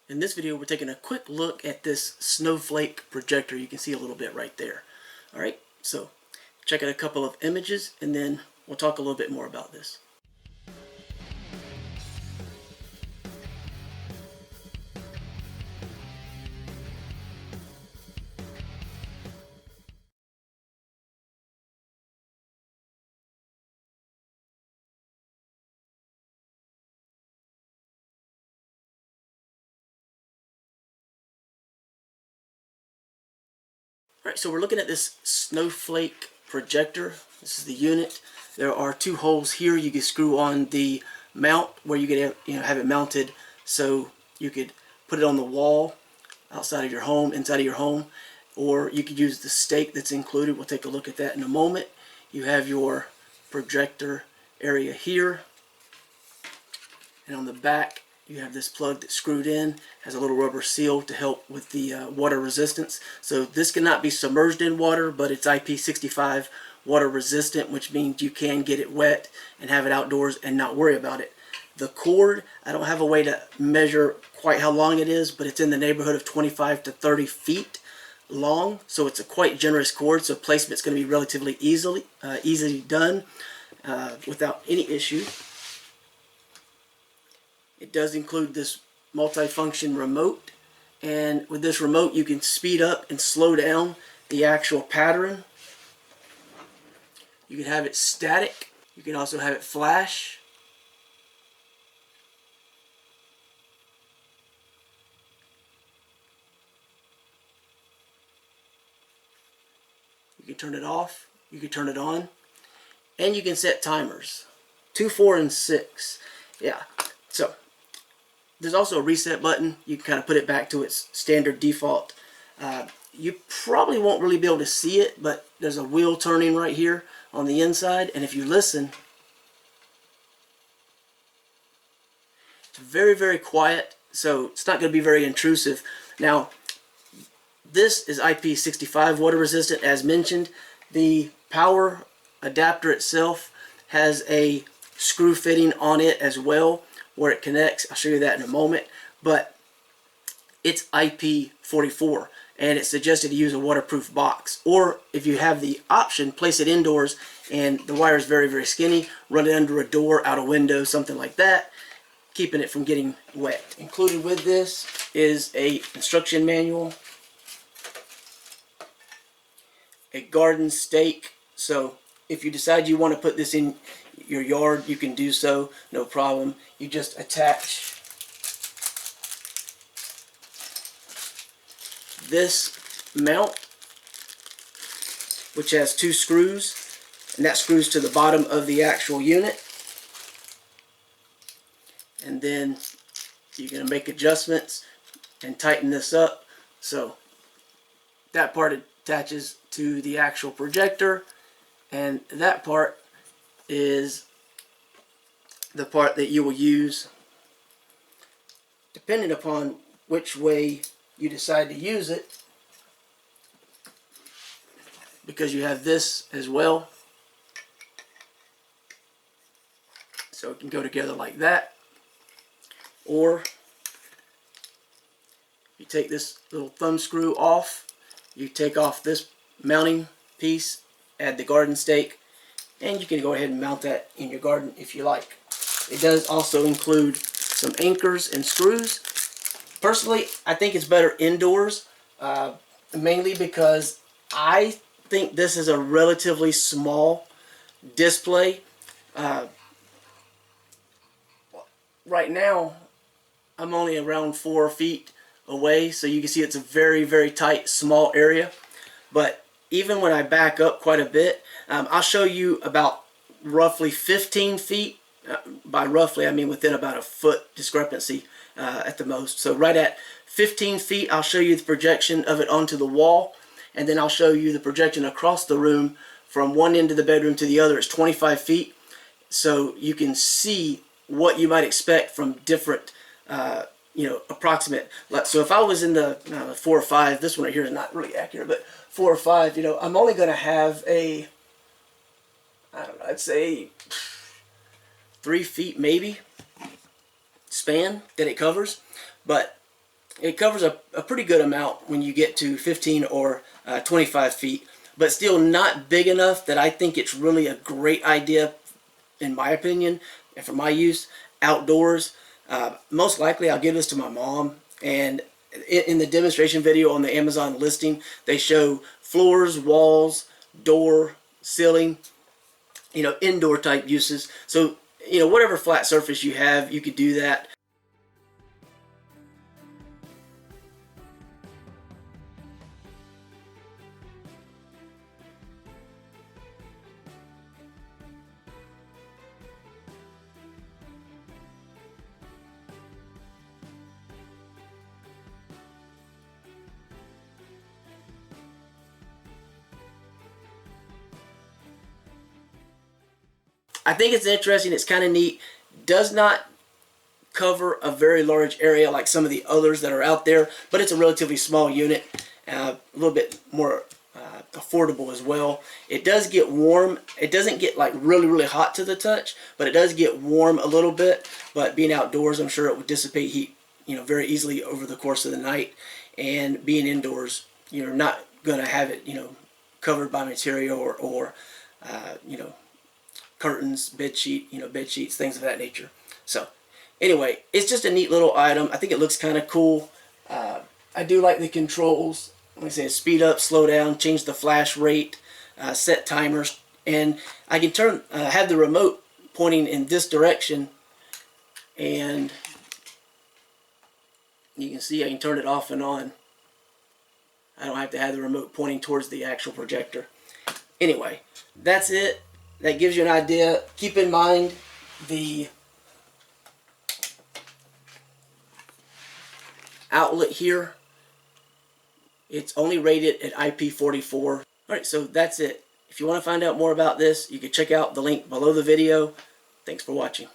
In this video, we're taking a quick look at this snowflake projector. You can see a little bit right there. Alright, so check out a couple of images and then we'll talk a little bit more about this. Alright, so we're looking at this snowflake projector. This is the unit. There are two holes here. You can screw on the mount where you can have it mounted so you could put it on the wall outside of your home, inside of your home, or you could use the stake that's included. We'll take a look at that in a moment. You have your projector area here, and on the back you have this plug that's screwed in, has a little rubber seal to help with the water resistance. So this cannot be submerged in water, but it's IP65 water resistant, which means you can get it wet and have it outdoors and not worry about it. The cord, I don't have a way to measure quite how long it is, but it's in the neighborhood of 25 to 30 feet long, so it's a quite generous cord, so placement's going to be relatively easily done without any issue. It does include this multi-function remote, and with this remote you can speed up and slow down the actual pattern. You can have it static. You can also have it flash. You can turn it off. You can turn it on. And you can set timers. 2, 4, and 6. Yeah. So there's also a reset button. You can kind of put it back to its standard default. You probably won't really be able to see it, but there's a wheel turning right here on the inside, and if you listen, it's very, very quiet, so it's not going to be very intrusive. Now, this is IP65 water resistant, as mentioned. The power adapter itself has a screw fitting on it as well, where it connects. I'll show you that in a moment, but it's IP44, and it's suggested to use a waterproof box, or if you have the option, place it indoors and the wire is very, very skinny, run it under a door, out a window, something like that, keeping it from getting wet. Included with this is a instruction manual, a garden stake, so if you decide you want to put this in your yard, you can do so, no problem. You just attach this mount, which has 2 screws, and that screws to the bottom of the actual unit, and then you're going to make adjustments and tighten this up. So that part attaches to the actual projector, and that part is the part that you will use depending upon which way you decide to use it, because you have this as well, so it can go together like that. Or you take this little thumb screw off, you take off this mounting piece, add the garden stake, and you can go ahead and mount that in your garden if you like. It does also include some anchors and screws. Personally, I think it's better indoors, mainly because I think this is a relatively small display. Right now, I'm only around 4 feet away, so you can see it's a very, very tight, small area. But even when I back up quite a bit, I'll show you about roughly 15 feet. By roughly, I mean within about a foot discrepancy at the most. So right at 15 feet, I'll show you the projection of it onto the wall, and then I'll show you the projection across the room from one end of the bedroom to the other. It's 25 feet, so you can see what you might expect from different, approximate. So if I was in the 4 or 5, this one right here is not really accurate, but 4 or 5, I'm only going to have a, I don't know, I'd say 3 feet maybe span that it covers. But it covers a pretty good amount when you get to 15 or 25 feet, but still not big enough that I think it's really a great idea, in my opinion, and for my use outdoors. Most likely I'll give this to my mom, and in the demonstration video on the Amazon listing, they show floors, walls, door, ceiling, indoor type uses. So, whatever flat surface you have, you could do that. I think it's interesting. It's kind of neat. Does not cover a very large area like some of the others that are out there, but it's a relatively small unit, a little bit more affordable as well. It does get warm. It doesn't get like really, really hot to the touch, but it does get warm a little bit. But being outdoors, I'm sure it would dissipate heat, very easily over the course of the night. And being indoors, you're not going to have it, covered by material or curtains, bed sheets, things of that nature. So anyway, it's just a neat little item. I think it looks kind of cool. I do like the controls. Like I said, speed up, slow down, change the flash rate, set timers, and I can have the remote pointing in this direction, and you can see I can turn it off and on. I don't have to have the remote pointing towards the actual projector. Anyway, that's it. That gives you an idea. Keep in mind the outlet here. It's only rated at IP44. Alright, so that's it. If you want to find out more about this, you can check out the link below the video. Thanks for watching.